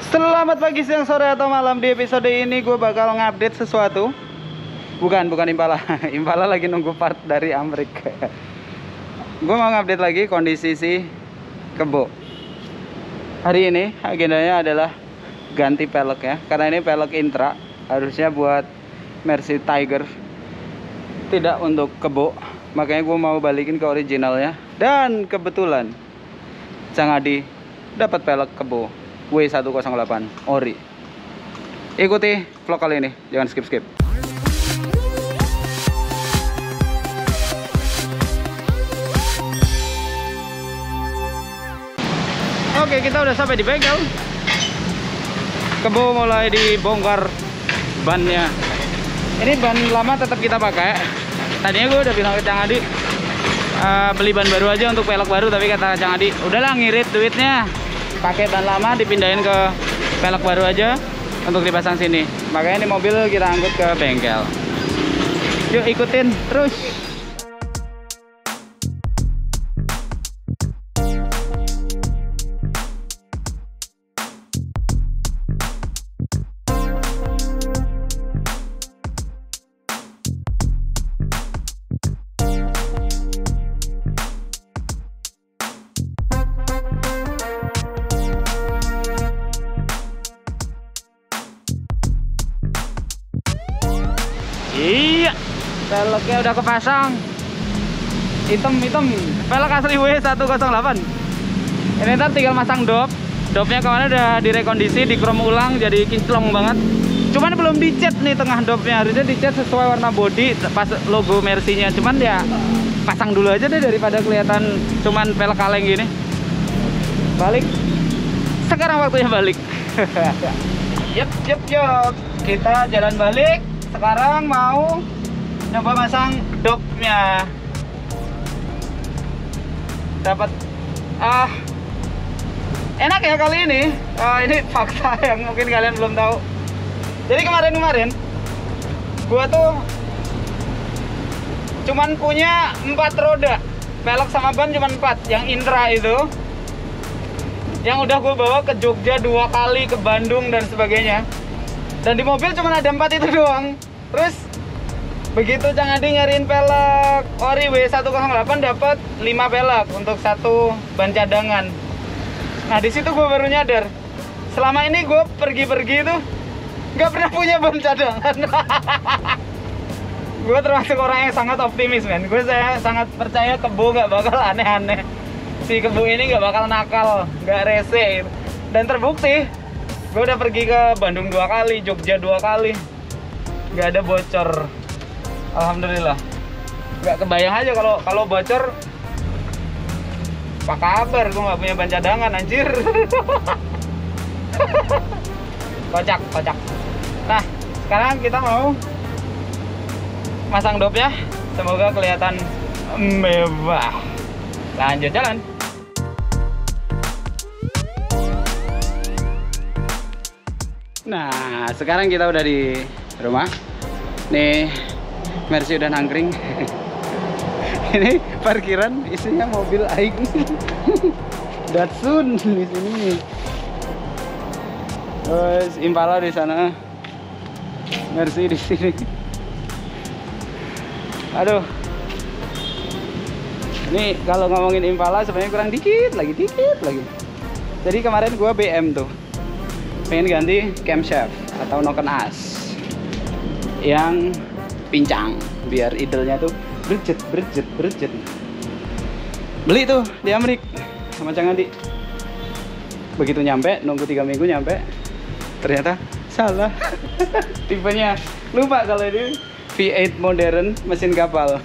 Selamat pagi, siang, sore, atau malam. Di episode ini gue bakal ngupdate sesuatu. Bukan Impala. Impala lagi nunggu part dari Amrik. Gue mau ngupdate lagi kondisi si kebo. Hari ini agendanya adalah ganti pelek ya. Karena ini pelek intra, harusnya buat Mercy Tiger, tidak untuk kebo. Makanya gue mau balikin ke originalnya. Dan kebetulan Cang Adi dapat pelek kebo W108 ori. Ikuti vlog kali ini, jangan skip-skip. Oke, kita udah sampai di bengkel. Kebo mulai dibongkar bannya. Ini ban lama tetap kita pakai. Tadinya gue udah bilang ke Cang Adi beli ban baru aja untuk pelek baru, tapi kata Cang Adi udahlah, ngirit duitnya, pakai ban lama dipindahin ke pelek baru aja untuk dipasang sini. Makanya ini mobil kita angkut ke bengkel. Yuk ikutin terus. Iya, peleknya udah kepasang. Hitam, pelek asli W108. Ini ntar tinggal masang dop. Dopnya kemana udah direkondisi, dikrom ulang jadi kinclong banget. Cuman belum dicat nih tengah dopnya, harusnya dicat sesuai warna body pas logo Mercy-nya. Cuman ya pasang dulu aja deh daripada kelihatan cuman pelek kaleng gini. Balik. Sekarang waktunya balik. Yup. Kita jalan balik. Sekarang mau coba masang dopnya. Dapat enak ya kali ini. Ini fakta yang mungkin kalian belum tahu. Jadi kemarin gua tuh cuman punya 4 roda. Pelek sama ban cuman 4. Yang intra itu, yang udah gue bawa ke Jogja 2 kali, ke Bandung dan sebagainya. Dan di mobil cuma ada 4 itu doang. Terus begitu Cang Adi nyariin pelek ori W108, dapat 5 pelek untuk 1 ban cadangan. Nah di situ gue baru nyadar, selama ini gue pergi-pergi tuh nggak pernah punya ban cadangan. Gue termasuk orang yang sangat optimis, men. Saya sangat percaya kebo nggak bakal aneh-aneh. Si kebo ini nggak bakal nakal, nggak rese. Dan terbukti, gue udah pergi ke Bandung 2 kali, Jogja 2 kali, nggak ada bocor. Alhamdulillah. Nggak kebayang aja kalau bocor. Apa kabar? Gue nggak punya ban cadangan, anjir. Kocak. Nah, sekarang kita mau masang dopnya. Semoga kelihatan mewah. Lanjut jalan. Nah, sekarang kita udah di rumah. Nih, Mercy udah nangkring. Ini parkiran isinya mobil Aing. Datsun di sini. Terus Impala di sana. Mercy di sini. Aduh. Ini kalau ngomongin Impala sebenarnya kurang dikit lagi. Jadi kemarin gua BM tuh pengen ganti camshaft atau noken as yang pincang biar idle-nya tuh berjet. Beli tuh di Amrik sama Cang Adi. Begitu nyampe, nunggu 3 minggu nyampe, ternyata salah. Tipenya lupa kalau ini V8 modern mesin kapal.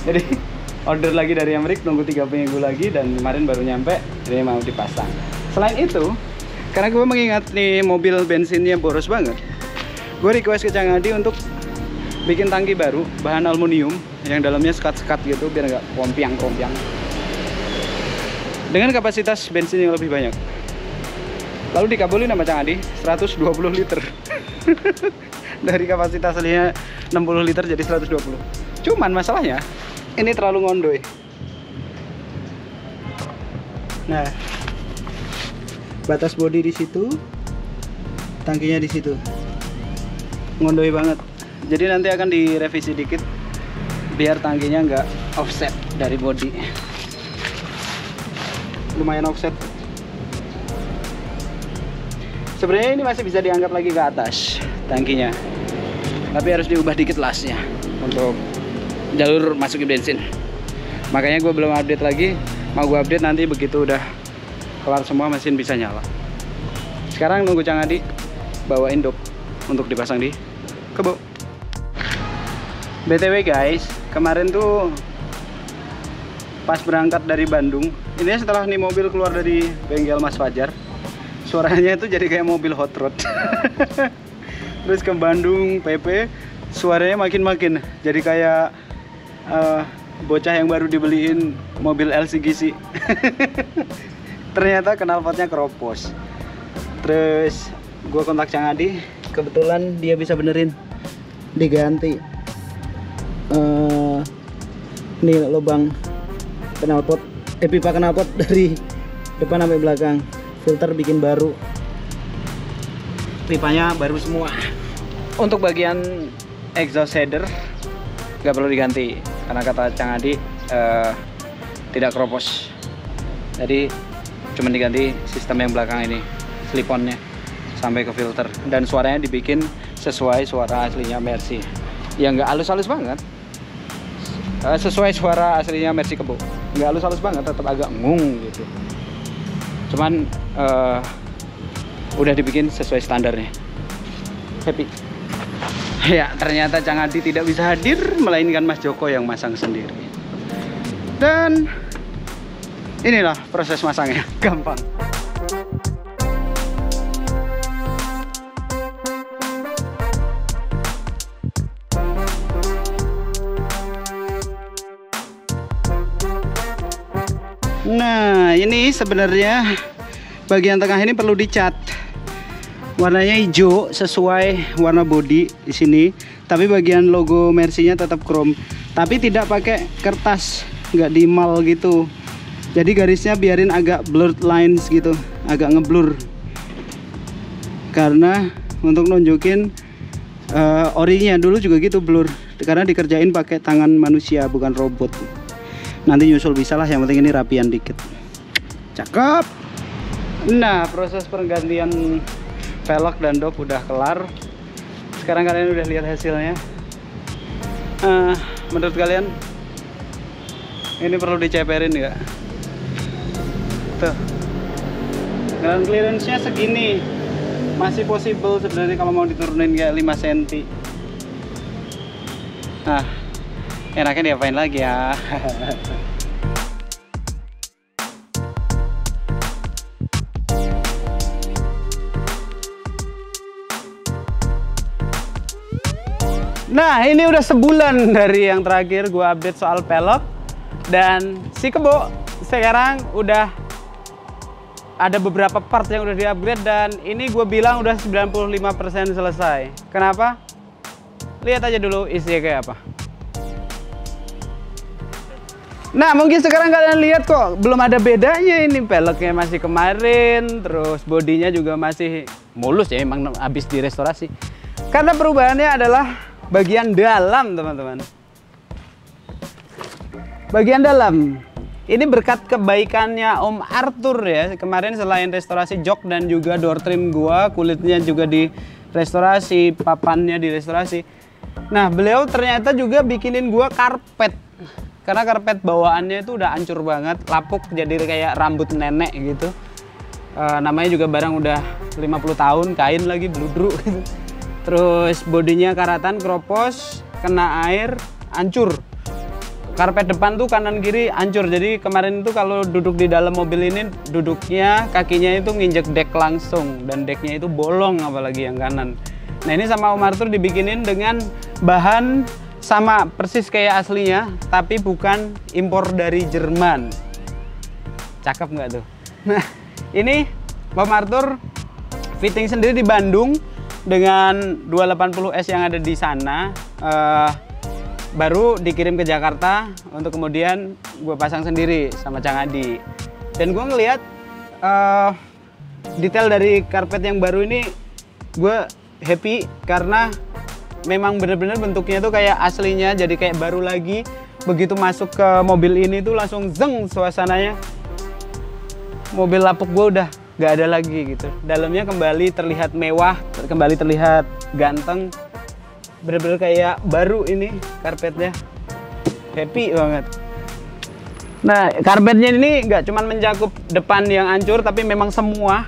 Jadi order lagi dari Amrik, nunggu 3 minggu lagi, dan kemarin baru nyampe, ini mau dipasang. Selain itu, karena gue mengingat nih mobil bensinnya boros banget, gue request ke Cang Adi untuk bikin tangki baru bahan aluminium yang dalamnya sekat-sekat gitu biar nggak kompiang dengan kapasitas bensin yang lebih banyak. Lalu dikabulin sama Cang Adi 120 liter. Dari kapasitas aslinya 60 liter jadi 120. Cuman masalahnya ini terlalu ngondoy. Nah, batas bodi di situ, tangkinya di situ. Ngondoi banget. Jadi nanti akan direvisi dikit biar tangkinya nggak offset dari bodi. Lumayan offset. Sebenarnya ini masih bisa diangkat lagi ke atas tangkinya, tapi harus diubah dikit lasnya untuk jalur masukin bensin. Makanya gue belum update lagi. Mau gue update nanti begitu udah kelar semua mesin bisa nyala. Sekarang nunggu Cang Adi bawain dop untuk dipasang di kebo. BTW guys, kemarin tuh pas berangkat dari Bandung, ini setelah nih mobil keluar dari bengkel Mas Fajar, suaranya itu jadi kayak mobil hot rod. Terus ke Bandung PP, suaranya makin jadi kayak bocah yang baru dibeliin mobil LCGC. Ternyata knalpotnya keropos. Terus gue kontak Cang Adi, kebetulan dia bisa benerin, diganti nih lubang knalpot, pipa knalpot dari depan sampai belakang, filter bikin baru, pipanya baru semua. Untuk bagian exhaust header nggak perlu diganti karena kata Cang Adi tidak keropos, jadi cuma diganti sistem yang belakang ini, slip-onnya sampai ke filter, dan suaranya dibikin sesuai suara aslinya Mercy, ya nggak halus-halus banget, sesuai suara aslinya Mercy kebo, nggak halus-halus banget, tetap agak ngung gitu, cuman udah dibikin sesuai standarnya. Happy. Ya, ternyata Cang Adi tidak bisa hadir, melainkan Mas Joko yang masang sendiri. Dan inilah proses masangnya, gampang. Nah, ini sebenarnya bagian tengah ini perlu dicat. Warnanya hijau sesuai warna bodi di sini, tapi bagian logo Mercy-nya tetap chrome, tapi tidak pakai kertas, nggak di mal gitu. Jadi garisnya biarin agak blurred lines gitu, agak ngeblur. Karena untuk nunjukin orinya dulu juga gitu blur, karena dikerjain pakai tangan manusia bukan robot. Nanti nyusul bisa lah, yang penting ini rapian dikit. Cakep. Nah, proses pergantian velg dan dop udah kelar. Sekarang kalian udah lihat hasilnya. Menurut kalian ini perlu diceperin nggak? Tuh, ground clearance-nya segini, masih possible sebenarnya kalau mau diturunin kayak 5 cm. Nah, enaknya diapain lagi ya? Nah, ini udah sebulan dari yang terakhir gua update soal pelek, dan si kebo sekarang udah ada beberapa part yang udah di-upgrade, dan ini gue bilang udah 95% selesai. Kenapa? Lihat aja dulu isinya kayak apa. Nah, mungkin sekarang kalian lihat kok belum ada bedanya, ini peleknya masih kemarin, terus bodinya juga masih mulus ya, emang habis direstorasi. Karena perubahannya adalah bagian dalam, teman-teman. Bagian dalam ini berkat kebaikannya Om Arthur ya. Kemarin selain restorasi jok dan juga door trim gua, kulitnya juga direstorasi, papannya direstorasi. Nah, beliau ternyata juga bikinin gua karpet. Karena karpet bawaannya itu udah hancur banget, lapuk jadi kayak rambut nenek gitu. Namanya juga barang udah 50 tahun, kain lagi bludru gitu. Terus bodinya karatan, keropos, kena air, hancur. Karpet depan tuh kanan kiri hancur. Jadi kemarin itu kalau duduk di dalam mobil ini, duduknya kakinya itu nginjek dek langsung, dan deknya itu bolong apalagi yang kanan. Nah, ini sama Om Arthur dibikinin dengan bahan sama persis kayak aslinya, tapi bukan impor dari Jerman. Cakep nggak tuh? Nah, ini Om Arthur fitting sendiri di Bandung dengan 280S yang ada di sana. Baru dikirim ke Jakarta untuk kemudian gue pasang sendiri sama Cang Adi. Dan gue ngeliat detail dari karpet yang baru ini gue happy karena memang bener-bener bentuknya tuh kayak aslinya, jadi kayak baru lagi. Begitu masuk ke mobil ini tuh langsung zeng suasananya. Mobil lapuk gue udah gak ada lagi gitu. Dalamnya kembali terlihat mewah, kembali terlihat ganteng. Bener-bener kayak baru ini karpetnya. Happy banget. Nah, karpetnya ini nggak cuma mencakup depan yang hancur, tapi memang semua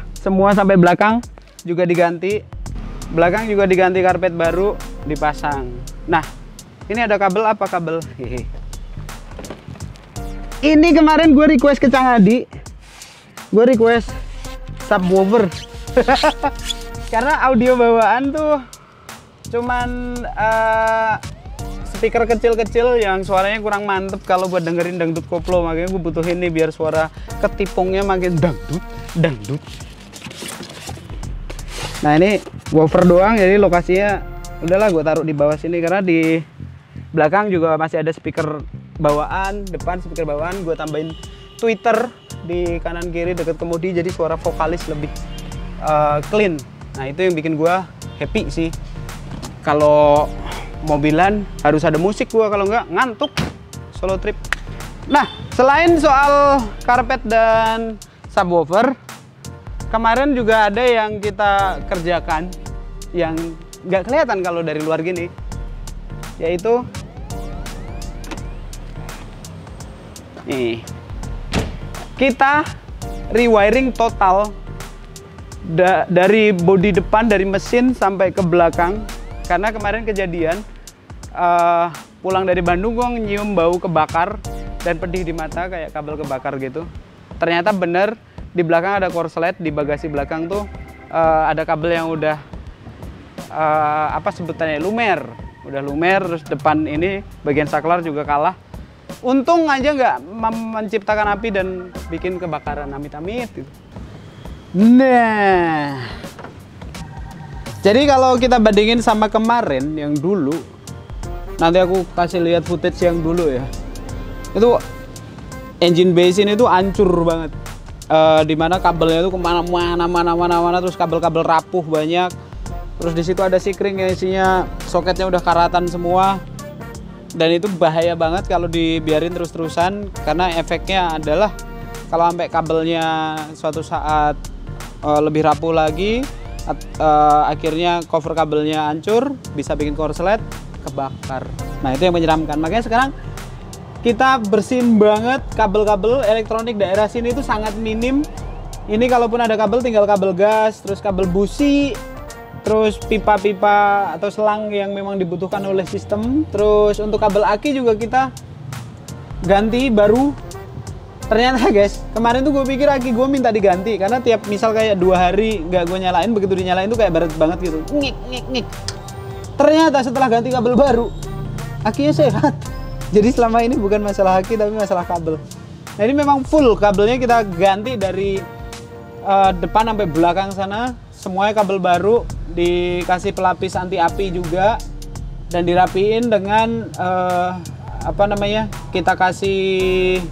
sampai belakang juga diganti. Belakang juga diganti karpet baru, dipasang. Nah, ini ada kabel, apa kabel? Hehe. Ini kemarin gue request ke Cang Adi. Gue request subwoofer. Karena audio bawaan tuh cuman speaker kecil-kecil yang suaranya kurang mantep kalau buat dengerin dangdut koplo, makanya gue butuhin nih biar suara ketipungnya makin dangdut. Nah, ini woofer doang, jadi lokasinya udahlah gue taruh di bawah sini karena di belakang juga masih ada speaker bawaan, depan speaker bawaan gue tambahin tweeter di kanan kiri deket kemudi, jadi suara vokalis lebih clean. Nah, itu yang bikin gue happy sih. Kalau mobilan harus ada musik gua, kalau nggak ngantuk solo trip. Nah, selain soal karpet dan subwoofer, kemarin juga ada yang kita kerjakan yang nggak kelihatan kalau dari luar gini, yaitu nih, kita rewiring total dari bodi depan, dari mesin sampai ke belakang. Karena kemarin kejadian pulang dari Bandung gue nyium bau kebakar dan pedih di mata kayak kabel kebakar gitu. Ternyata bener di belakang ada korslet, di bagasi belakang tuh ada kabel yang udah apa sebutannya, lumer. Udah lumer, terus depan ini bagian saklar juga kalah. Untung aja nggak menciptakan api dan bikin kebakaran amit-amit gitu. Nah, jadi kalau kita bandingin sama kemarin yang dulu, nanti aku kasih lihat footage yang dulu ya. Itu engine bay sini tuh hancur banget. Dimana kabelnya itu kemana-mana, terus kabel-kabel rapuh banyak. Terus di situ ada sikring yang isinya soketnya udah karatan semua. Dan itu bahaya banget kalau dibiarin terus-terusan, karena efeknya adalah kalau sampai kabelnya suatu saat lebih rapuh lagi. Akhirnya cover kabelnya hancur, bisa bikin korslet kebakar. Nah, itu yang menyeramkan. Makanya sekarang kita bersihin banget kabel-kabel elektronik daerah sini itu sangat minim. Ini kalaupun ada kabel, tinggal kabel gas, terus kabel busi, terus pipa-pipa atau selang yang memang dibutuhkan oleh sistem. Terus untuk kabel aki juga kita ganti baru. Ternyata guys, kemarin tuh gue pikir aki gue minta diganti karena tiap misal kayak 2 hari nggak gue nyalain, begitu dinyalain tuh kayak berat banget gitu, ngik. Ternyata setelah ganti kabel baru, akinya sehat. Jadi selama ini bukan masalah aki tapi masalah kabel. Nah, ini memang full kabelnya kita ganti dari depan sampai belakang sana, semuanya kabel baru, dikasih pelapis anti api juga, dan dirapiin dengan apa namanya, kita kasih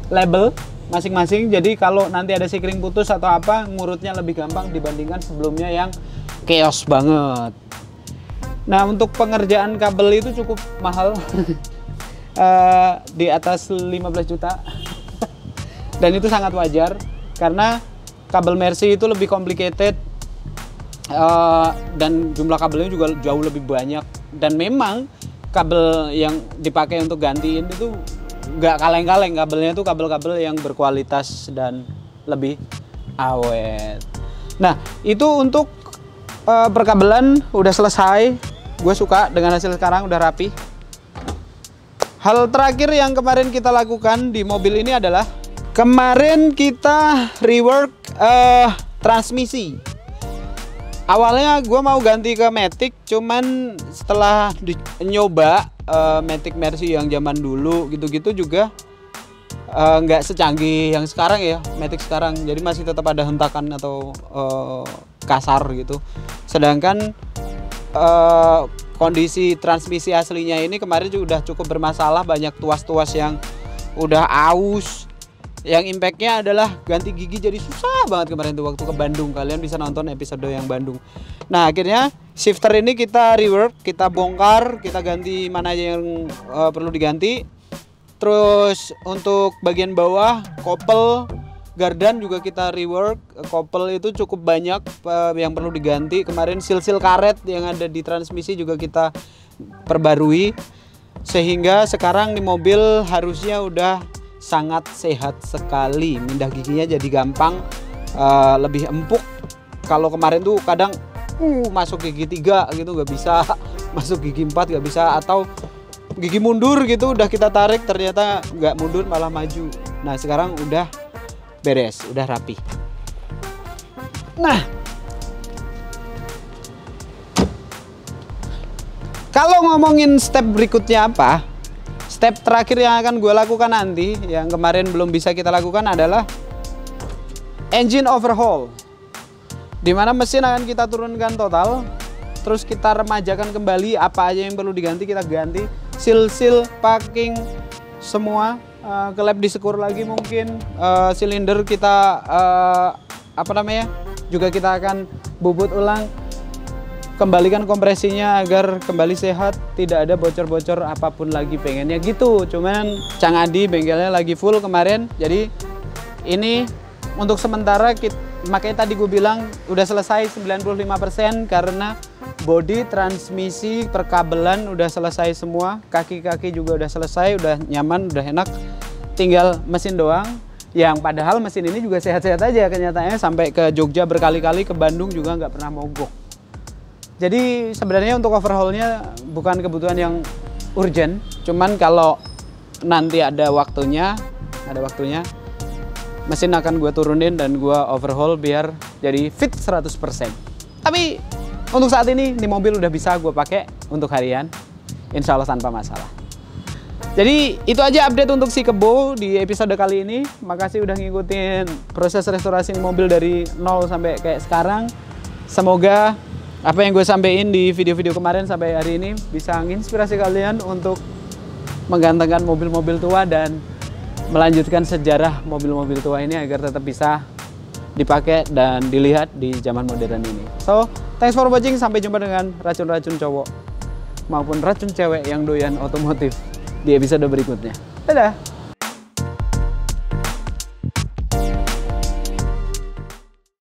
label masing-masing, jadi kalau nanti ada sikring putus atau apa, ngurutnya lebih gampang dibandingkan sebelumnya yang chaos banget. Nah, untuk pengerjaan kabel itu cukup mahal. Di atas 15 juta. Dan itu sangat wajar karena kabel Mercy itu lebih complicated, dan jumlah kabelnya juga jauh lebih banyak, dan memang kabel yang dipakai untuk gantiin itu nggak kaleng-kaleng, kabelnya itu kabel-kabel yang berkualitas dan lebih awet. Nah, itu untuk perkabelan udah selesai. Gue suka dengan hasil sekarang, udah rapi. Hal terakhir yang kemarin kita lakukan di mobil ini adalah kemarin kita rework transmisi. Awalnya gue mau ganti ke Matic, cuman setelah nyoba Matic Mercy yang zaman dulu gitu-gitu juga nggak secanggih yang sekarang ya, Matic sekarang. Jadi masih tetap ada hentakan atau kasar gitu. Sedangkan kondisi transmisi aslinya ini kemarin juga udah cukup bermasalah, banyak tuas-tuas yang udah aus, yang impactnya adalah ganti gigi jadi susah banget kemarin tuh waktu ke Bandung. Kalian bisa nonton episode yang Bandung. Nah akhirnya shifter ini kita rework, kita bongkar, kita ganti mana aja yang perlu diganti. Terus untuk bagian bawah kopel gardan juga kita rework. Kopel itu cukup banyak yang perlu diganti. Kemarin sil-sil karet yang ada di transmisi juga kita perbarui, sehingga sekarang di mobil harusnya udah sangat sehat sekali. Mindah giginya jadi gampang, lebih empuk. Kalau kemarin tuh kadang masuk gigi 3 gitu nggak bisa, masuk gigi 4 nggak bisa, atau gigi mundur gitu udah kita tarik ternyata nggak mundur malah maju. Nah sekarang udah beres, udah rapi. Nah kalau ngomongin step berikutnya apa, step terakhir yang akan gue lakukan nanti, yang kemarin belum bisa kita lakukan adalah engine overhaul, dimana mesin akan kita turunkan total, terus kita remajakan kembali apa aja yang perlu diganti, kita ganti seal-seal, packing semua, kelap disekur lagi mungkin, silinder kita juga kita akan bubut ulang, kembalikan kompresinya agar kembali sehat, tidak ada bocor-bocor apapun lagi, pengennya gitu. Cuman Cang Adi bengkelnya lagi full kemarin, jadi ini untuk sementara makanya tadi gue bilang udah selesai 95% karena bodi, transmisi, perkabelan udah selesai semua, kaki-kaki juga udah selesai, udah nyaman, udah enak, tinggal mesin doang. Yang padahal mesin ini juga sehat-sehat aja kenyataannya, sampai ke Jogja berkali-kali, ke Bandung juga nggak pernah mogok. Jadi sebenarnya untuk overhaulnya bukan kebutuhan yang urgent, cuman kalau nanti ada waktunya, mesin akan gue turunin dan gue overhaul biar jadi fit 100%. Tapi untuk saat ini di mobil udah bisa gue pakai untuk harian, insya Allah tanpa masalah. Jadi itu aja update untuk si Kebo di episode kali ini. Makasih udah ngikutin proses restorasi mobil dari nol sampai kayak sekarang. Semoga apa yang gue sampein di video-video kemarin sampai hari ini bisa menginspirasi kalian untuk menggantengkan mobil-mobil tua dan melanjutkan sejarah mobil-mobil tua ini agar tetap bisa dipakai dan dilihat di zaman modern ini. So, thanks for watching. Sampai jumpa dengan racun-racun cowok maupun racun cewek yang doyan otomotif di episode berikutnya. Dadah!